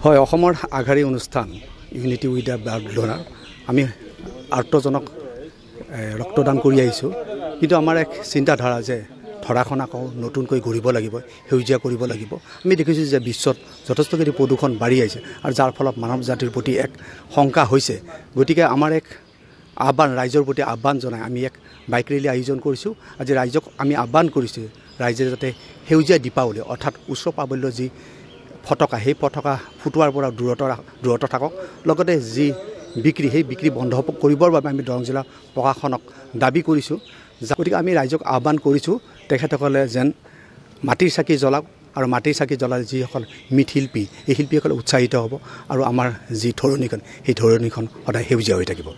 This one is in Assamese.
হয়, অসমৰ আগশাৰী অনুষ্ঠান unity with the blood donor আমি আৰ্তজনক ৰক্তদান কৰি আহিছোঁ। কিন্তু আমাৰ এক চিন্তাধাৰা যে ধৰাখন আকৌ নতুনকৈ গঢ়িব লাগিব, সেউজীয়া কৰিব লাগিব। আমি দেখিছোঁ যে বিশ্বত যথেষ্টখিনি প্ৰদূষণ বাঢ়ি আহিছে আৰু যাৰ ফলত মানৱ জাতিৰ প্ৰতি এক শংকা হৈছে। গতিকে আমাৰ এক আহ্বান, ৰাইজৰ প্ৰতি আহ্বান জনাই আমি এক বাইক ৰেলী আয়োজন কৰিছোঁ। আজি ৰাইজক আমি আহ্বান কৰিছোঁ ৰাইজে যাতে সেউজীয়া দীপাৱলী অৰ্থাৎ উচ্চ প্ৰাবল্য যি ফটকা, সেই ফটকা ফুটোৱাৰ পৰা দূৰত থাকক। লগতে যি বিক্ৰী, সেই বিক্ৰী বন্ধ কৰিবৰ বাবে আমি দৰং জিলা প্ৰশাসনক দাবী কৰিছোঁ। গতিকে আমি ৰাইজক আহ্বান কৰিছোঁ তেখেতসকলে যেন মাটিৰ চাকি জ্বলাওক আৰু মাটিৰ চাকি জ্বলাই যিসকল মৃৎশিল্পী, এই শিল্পীসকলে উৎসাহিত হ'ব আৰু আমাৰ যি ধৰণীখন, সেই ধৰণীখন সদায় সেউজীয়া হৈ থাকিব।